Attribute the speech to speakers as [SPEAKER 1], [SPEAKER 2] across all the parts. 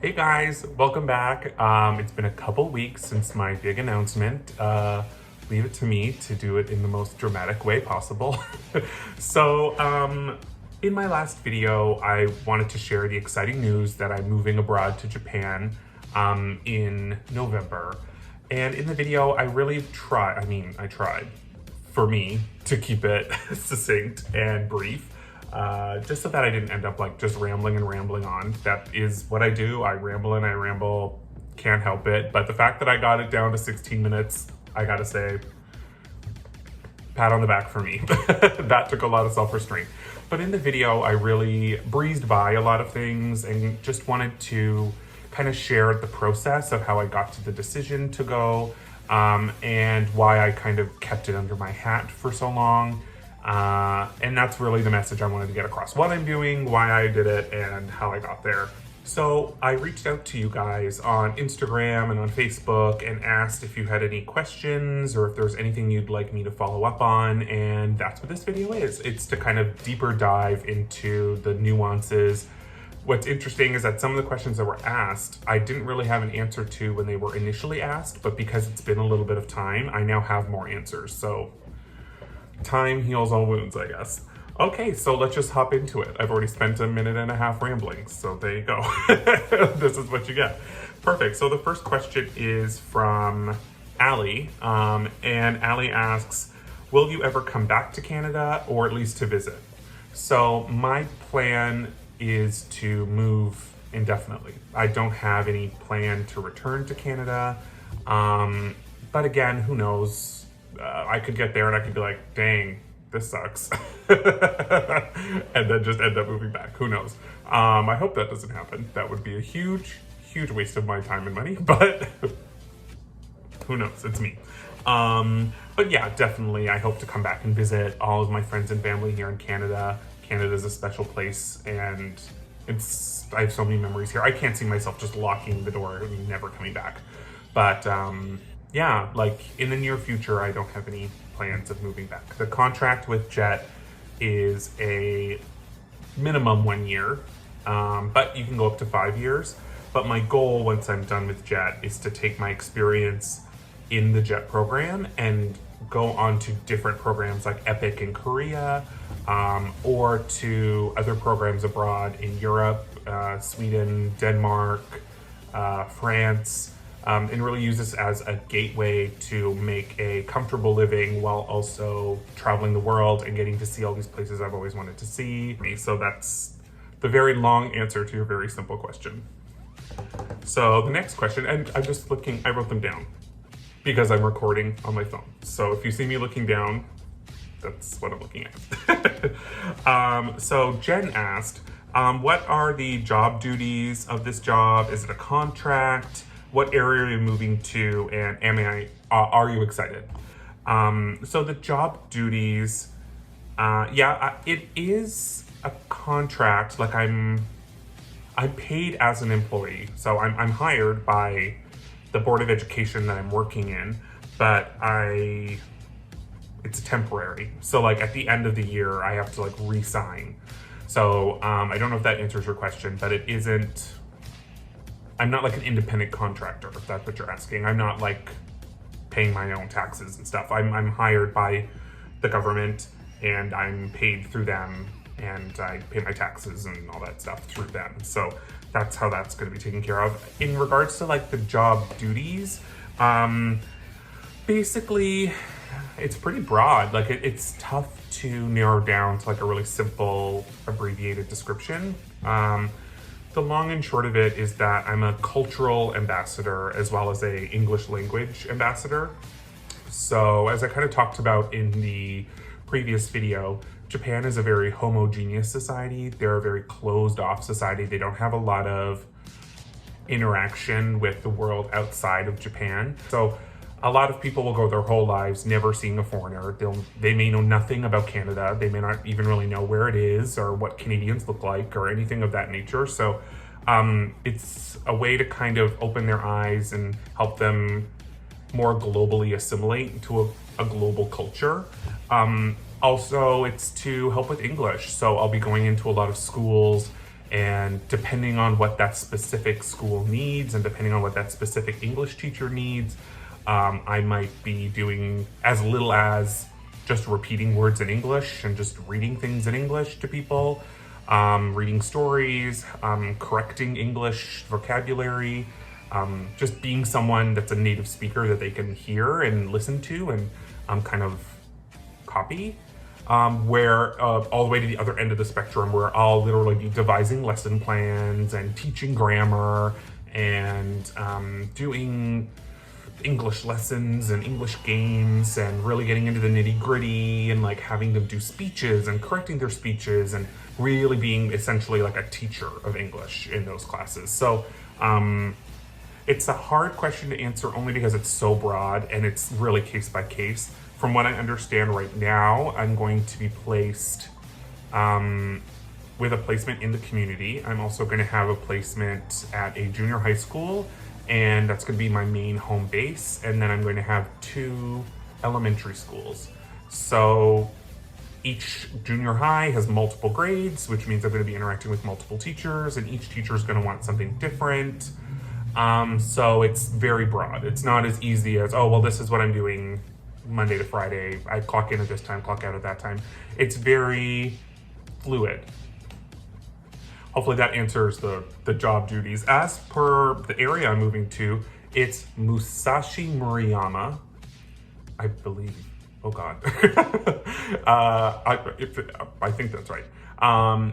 [SPEAKER 1] Hey guys, welcome back. It's been a couple weeks since my big announcement. Leave it to me to do it in the most dramatic way possible. In my last video, I wanted to share the exciting news that I'm moving abroad to Japan in November. And in the video, I tried for me to keep it succinct and brief. Just so that I didn't end up like just rambling on. That is what I do. I ramble, can't help it. But the fact that I got it down to 16 minutes, I gotta say, pat on the back for me. That took a lot of self-restraint. But in the video, I really breezed by a lot of things and just wanted to kind of share the process of how I got to the decision to go, and why I kind of kept it under my hat for so long. And that's really the message I wanted to get across. What I'm doing, why I did it, and how I got there. So I reached out to you guys on Instagram and on Facebook and asked if you had any questions or if there's anything you'd like me to follow up on. And that's what this video is. It's to kind of deeper dive into the nuances. What's interesting is that some of the questions that were asked, I didn't really have an answer to when they were initially asked, but because it's been a little bit of time, I now have more answers. So time heals all wounds, I guess. Okay, so let's just hop into it. I've already spent a minute and a half rambling, so there you go. This is what you get. Perfect. So the first question is from Allie, and Allie asks, will you ever come back to Canada or at least to visit? So my plan is to move indefinitely. I don't have any plan to return to Canada, but again, who knows? I could get there and I could be like, dang, this sucks. And then just end up moving back. Who knows? I hope that doesn't happen. That would be a huge waste of my time and money, but who knows? It's me. But yeah, definitely I hope to come back and visit all of my friends and family here in Canada. Canada is a special place and I have so many memories here. I can't see myself just locking the door and never coming back. But yeah, like in the near future, I don't have any plans of moving back. The contract with Jet is a minimum 1 year, but you can go up to 5 years. But my goal once I'm done with Jet is to take my experience in the Jet program and go on to different programs like Epic in Korea, or to other programs abroad in Europe, Sweden, Denmark, France, and really use this as a gateway to make a comfortable living while also traveling the world and getting to see all these places I've always wanted to see. So that's the very long answer to your very simple question. So the next question, and I'm just looking, I wrote them down because I'm recording on my phone. So if you see me looking down, that's what I'm looking at. So Jen asked, what are the job duties of this job? Is it a contract? What area are you moving to, and are you excited? So the job duties, it is a contract. Like I'm paid as an employee, so I'm hired by the Board of Education that I'm working in, but it's temporary. So like at the end of the year, I have to like re-sign. So I don't know if that answers your question, but it isn't. I'm not like an independent contractor, if that's what you're asking. I'm not like paying my own taxes and stuff. I'm hired by the government and I'm paid through them, and I pay my taxes and all that stuff through them. So that's how that's going to be taken care of. In regards to like the job duties, basically it's pretty broad. Like it's tough to narrow down to like a really simple abbreviated description. The long and short of it is that I'm a cultural ambassador as well as a English language ambassador. So as I kind of talked about in the previous video, Japan is a very homogeneous society. They're a very closed off society. They don't have a lot of interaction with the world outside of Japan. So a lot of people will go their whole lives never seeing a foreigner. They may know nothing about Canada. They may not even really know where it is or what Canadians look like or anything of that nature. So it's a way to kind of open their eyes and help them more globally assimilate into a global culture. Also, it's to help with English. So I'll be going into a lot of schools And depending on what that specific school needs and depending on what that specific English teacher needs, I might be doing as little as just repeating words in English and just reading things in English to people, reading stories, correcting English vocabulary, just being someone that's a native speaker that they can hear and listen to and kind of copy. Where all the way to the other end of the spectrum, where I'll literally be devising lesson plans and teaching grammar and doing English lessons and English games and really getting into the nitty gritty and like having them do speeches and correcting their speeches and really being essentially like a teacher of English in those classes. So it's a hard question to answer only because it's so broad and it's really case by case. From what I understand right now, I'm going to be placed with a placement in the community. I'm also going to have a placement at a junior high school, and that's going to be my main home base. And then I'm going to have 2 elementary schools. So each junior high has multiple grades, which means I'm going to be interacting with multiple teachers, and each teacher is going to want something different. So it's very broad. It's not as easy as, oh, well, this is what I'm doing Monday to Friday. I clock in at this time, clock out at that time. It's very fluid. Hopefully that answers the job duties. As per the area I'm moving to, it's Musashi Murayama, I believe. Oh God. I think that's right.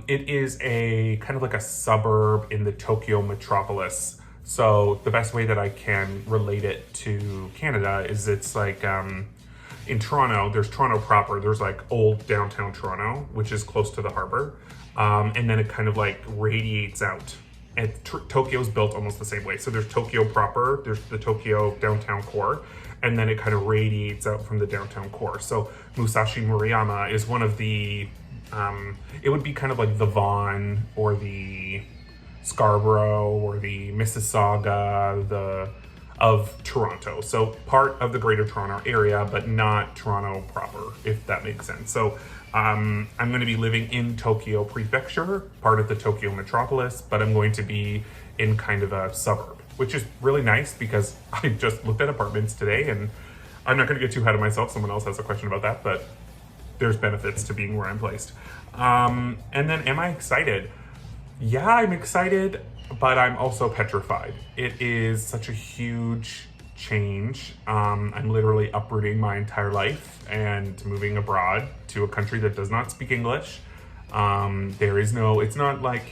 [SPEAKER 1] It is a kind of like a suburb in the Tokyo metropolis. So the best way that I can relate it to Canada is it's like, in Toronto, there's Toronto proper, there's like old downtown Toronto, which is close to the harbor. And then it kind of like radiates out. And Tokyo's built almost the same way. So there's Tokyo proper, there's the Tokyo downtown core, and then it kind of radiates out from the downtown core. So Musashi Murayama is one of the, it would be kind of like the Vaughan or the Scarborough or the Mississauga, of Toronto. So part of the greater Toronto area, but not Toronto proper, if that makes sense. So I'm going to be living in Tokyo Prefecture, part of the Tokyo metropolis, but I'm going to be in kind of a suburb, which is really nice because I just looked at apartments today, and I'm not going to get too ahead of myself. Someone else has a question about that, but there's benefits to being where I'm placed. And then am I excited? Yeah, I'm excited, but I'm also petrified. It is such a huge change. I'm literally uprooting my entire life and moving abroad to a country that does not speak English. It's not like,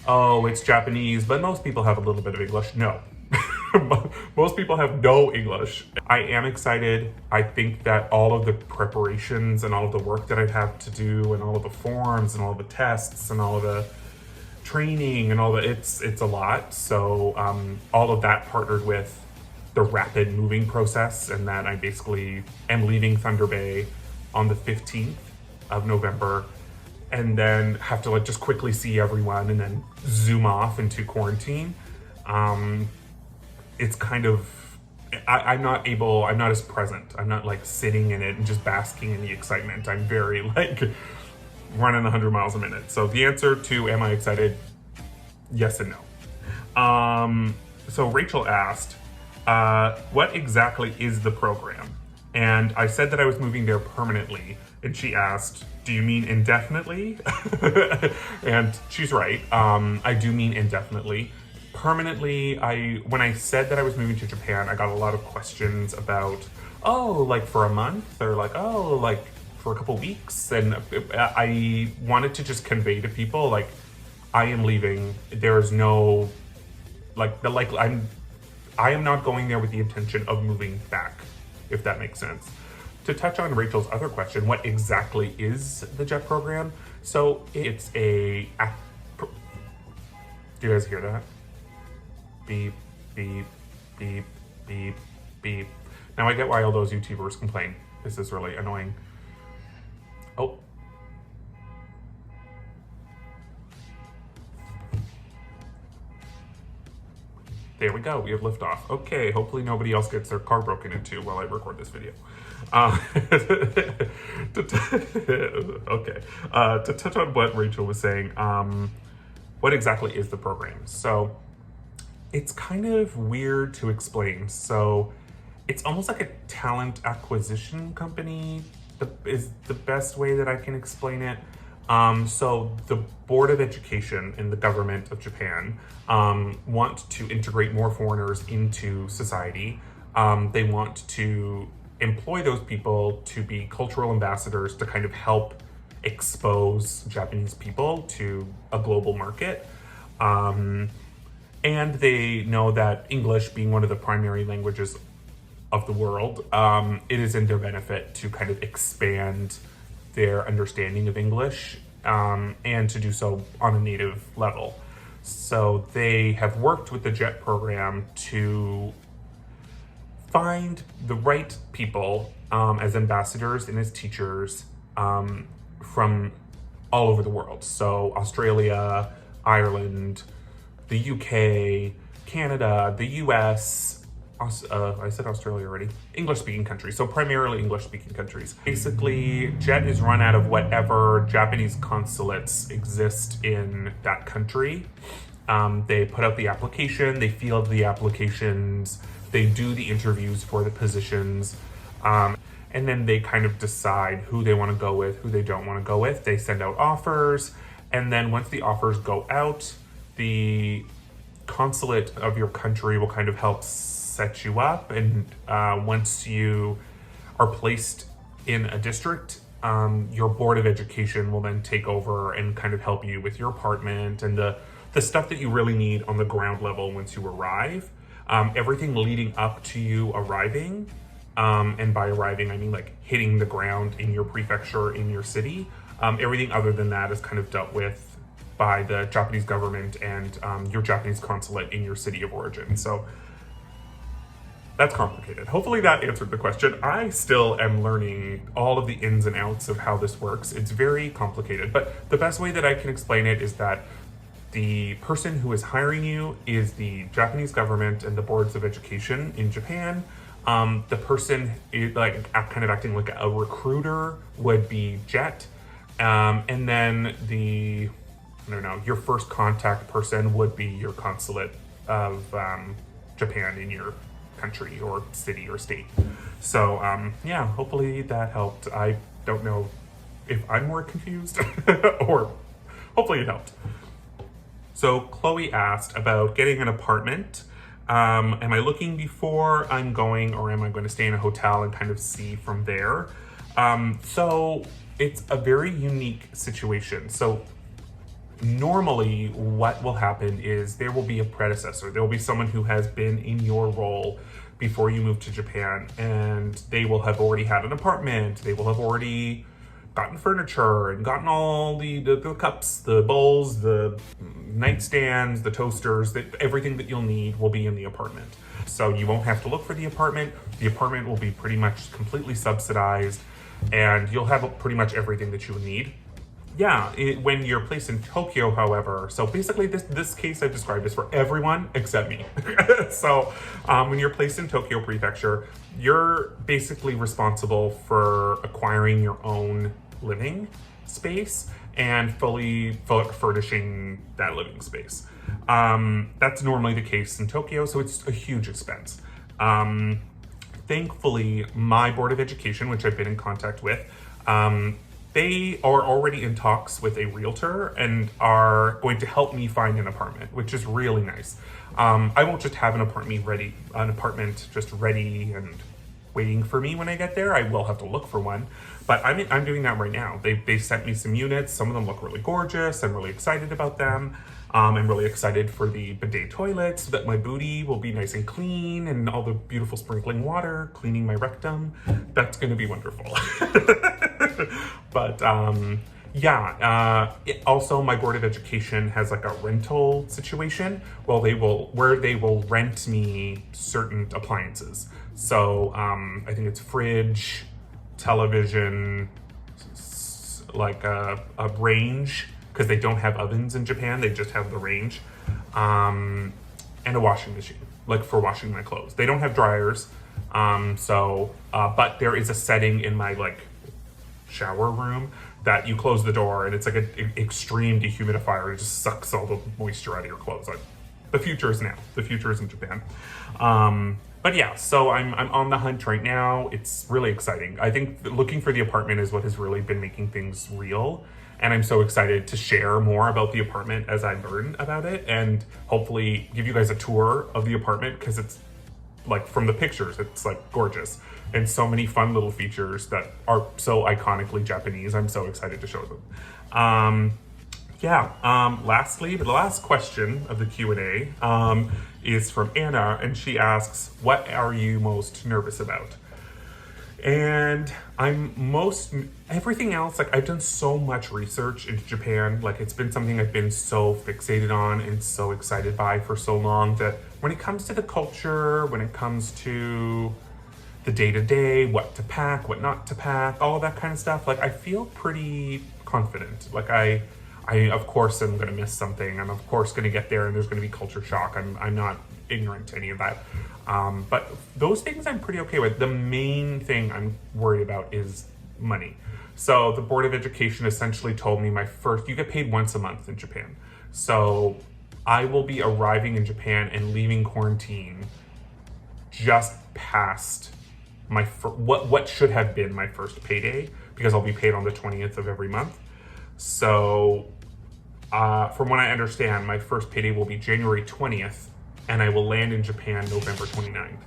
[SPEAKER 1] oh, it's Japanese, but most people have a little bit of English. No. Most people have no English. I am excited. I think that all of the preparations and all of the work that I'd have to do and all of the forms and all of the tests and all of the training and all that, it's a lot. So all of that partnered with the rapid moving process, and that I basically am leaving Thunder Bay on the 15th of November and then have to like just quickly see everyone and then zoom off into quarantine. It's kind of, I'm not as present. I'm not like sitting in it and just basking in the excitement. I'm very like running 100 miles a minute. So the answer to am I excited? Yes and no. So Rachel asked, what exactly is the program? And I said that I was moving there permanently. And she asked, do you mean indefinitely? And she's right. I do mean indefinitely. Permanently, when I said that I was moving to Japan, I got a lot of questions about, oh, like for a month, or like, oh, like for a couple weeks. And I wanted to just convey to people, like, I am leaving. There's no, I am not going there with the intention of moving back, if that makes sense. To touch on Rachel's other question, what exactly is the JET program? So it's do you guys hear that? Beep, beep, beep, beep, beep. Now I get why all those YouTubers complain. This is really annoying. Oh. There we go, we have liftoff. Okay, hopefully nobody else gets their car broken into while I record this video. Okay, to touch on what Rachel was saying, what exactly is the program? So it's kind of weird to explain. So it's almost like a talent acquisition company, is the best way that I can explain it. So the Board of Education in the government of Japan want to integrate more foreigners into society. They want to employ those people to be cultural ambassadors to kind of help expose Japanese people to a global market. And they know that English, being one of the primary languages of the world, it is in their benefit to kind of expand their understanding of English, and to do so on a native level. So they have worked with the JET program to find the right people as ambassadors and as teachers from all over the world. So Australia, Ireland, the UK, Canada, the US, I said Australia already, English-speaking countries, so primarily English-speaking countries. Basically, JET is run out of whatever Japanese consulates exist in that country. They put out the application, they field the applications, they do the interviews for the positions, and then they kind of decide who they want to go with, who they don't want to go with. They send out offers, and then once the offers go out, the consulate of your country will kind of help set you up. And once you are placed in a district, your Board of Education will then take over and kind of help you with your apartment and the stuff that you really need on the ground level once you arrive. Everything leading up to you arriving, and by arriving I mean like hitting the ground in your prefecture, in your city. Everything other than that is kind of dealt with by the Japanese government and your Japanese consulate in your city of origin. So that's complicated. Hopefully that answered the question. I still am learning all of the ins and outs of how this works. It's very complicated, but the best way that I can explain it is that the person who is hiring you is the Japanese government and the boards of education in Japan. The person is like kind of acting like a recruiter would be JET. And then your first contact person would be your consulate of Japan in your country or city or state. So yeah, hopefully that helped. I don't know if I'm more confused or hopefully it helped. So Chloe asked about getting an apartment. Am I looking before I'm going, or am I going to stay in a hotel and kind of see from there? So it's a very unique situation. So normally what will happen is there will be a predecessor. There will be someone who has been in your role before you move to Japan, and they will have already had an apartment. They will have already gotten furniture and gotten all the cups, the bowls, the nightstands, the toasters, everything that you'll need will be in the apartment. So you won't have to look for the apartment. The apartment will be pretty much completely subsidized, and you'll have pretty much everything that you would need. Yeah, when you're placed in Tokyo, however, so basically this case I've described is for everyone except me. So when you're placed in Tokyo Prefecture, you're basically responsible for acquiring your own living space and fully furnishing that living space. That's normally the case in Tokyo, so it's a huge expense. Thankfully, my Board of Education, which I've been in contact with, they are already in talks with a realtor and are going to help me find an apartment, which is really nice. I won't just have an apartment just ready and waiting for me when I get there. I will have to look for one, but I'm doing that right now. They sent me some units. Some of them look really gorgeous. I'm really excited about them. I'm really excited for the bidet toilets so that my booty will be nice and clean, and all the beautiful sprinkling water cleaning my rectum. That's going to be wonderful. But also my Board of Education has like a rental situation. Well, where they will rent me certain appliances. So I think it's fridge, television, like a range, because they don't have ovens in Japan, they just have the range, and a washing machine, like for washing my clothes. They don't have dryers, but there is a setting in my like shower room that you close the door and it's like an extreme dehumidifier. It just sucks all the moisture out of your clothes. Like, the future is now. The future is in Japan. But yeah, so I'm on the hunt right now. It's really exciting. I think looking for the apartment is what has really been making things real. And I'm so excited to share more about the apartment as I learn about it, and hopefully give you guys a tour of the apartment, because it's like, from the pictures, it's like gorgeous. And so many fun little features that are so iconically Japanese. I'm so excited to show them. Lastly, the last question of the Q&A is from Anna, and she asks, what are you most nervous about? And everything else, like, I've done so much research into Japan. Like, it's been something I've been so fixated on and so excited by for so long, that when it comes to the culture, when it comes to the day-to-day, what to pack, what not to pack, all of that kind of stuff, like, I feel pretty confident. Like, I of course am gonna miss something. I'm of course gonna get there and there's gonna be culture shock. I'm not ignorant to any of that. But those things I'm pretty okay with. The main thing I'm worried about is money. So the Board of Education essentially told me you get paid once a month in Japan. So I will be arriving in Japan and leaving quarantine just past what should have been my first payday, because I'll be paid on the 20th of every month. So from what I understand, my first payday will be January 20th, and I will land in Japan November 29th.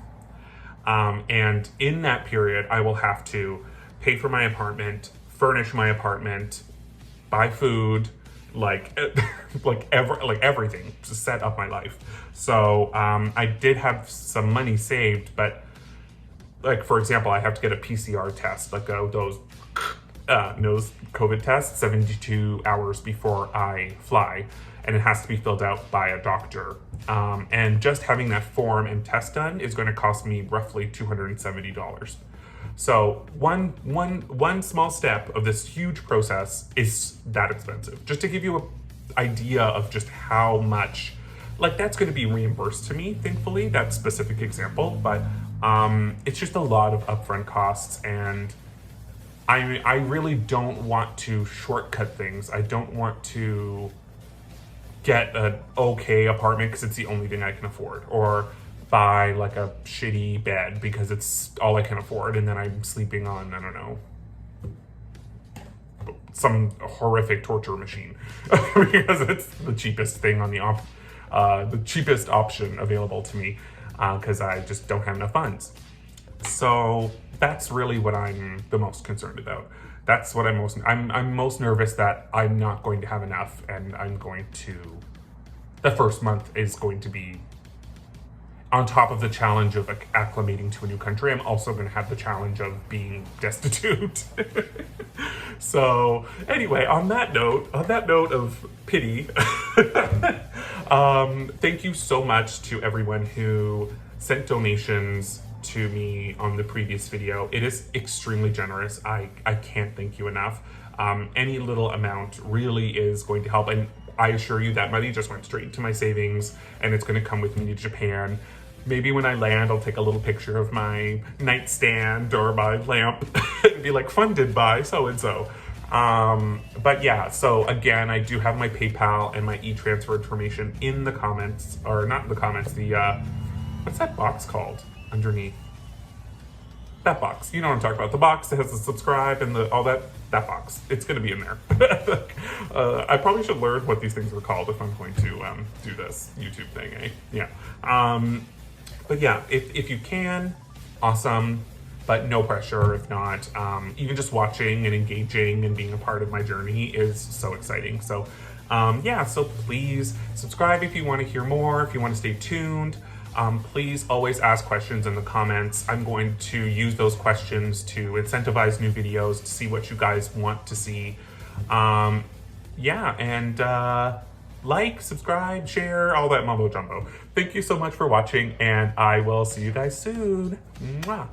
[SPEAKER 1] And in that period, I will have to pay for my apartment, furnish my apartment, buy food, like everything to set up my life. So I did have some money saved, but like, for example, I have to get a PCR test, like those nose COVID test 72 hours before I fly, and it has to be filled out by a doctor. And just having that form and test done is going to cost me roughly $270. So one small step of this huge process is that expensive. Just to give you an idea of just how much, like, that's going to be reimbursed to me, thankfully, that specific example, but it's just a lot of upfront costs, and I really don't want to shortcut things. I don't want to get an okay apartment because it's the only thing I can afford, or buy like a shitty bed because it's all I can afford, and then I'm sleeping on, I don't know, some horrific torture machine because it's the cheapest thing on the cheapest option available to me, because I just don't have enough funds. So that's really what I'm the most concerned about. That's what I'm most nervous that I'm not going to have enough, and the first month is going to be, on top of the challenge of like acclimating to a new country, I'm also going to have the challenge of being destitute. So anyway, on that note of pity, thank you so much to everyone who sent donations to me on the previous video. It is extremely generous. I can't thank you enough. Any little amount really is going to help, and I assure you that money just went straight into my savings, and it's going to come with me to Japan. Maybe when I land, I'll take a little picture of my nightstand or my lamp and be like, funded by so-and-so. But yeah, so again, I do have my PayPal and my Etransfer information in the comments, or not in the comments, what's that box called underneath? That box, you know what I'm talking about. The box that has the subscribe and all that box. It's gonna be in there. I probably should learn what these things are called if I'm going to do this YouTube thing, eh? Yeah. But yeah, if you can, awesome, but no pressure if not. Even just watching and engaging and being a part of my journey is so exciting. So yeah, so please subscribe if you want to hear more, if you want to stay tuned. Please always ask questions in the comments. I'm going to use those questions to incentivize new videos, to see what you guys want to see. Yeah, and like, subscribe, share, all that mumbo jumbo. Thank you so much for watching, and I will see you guys soon. Mwah.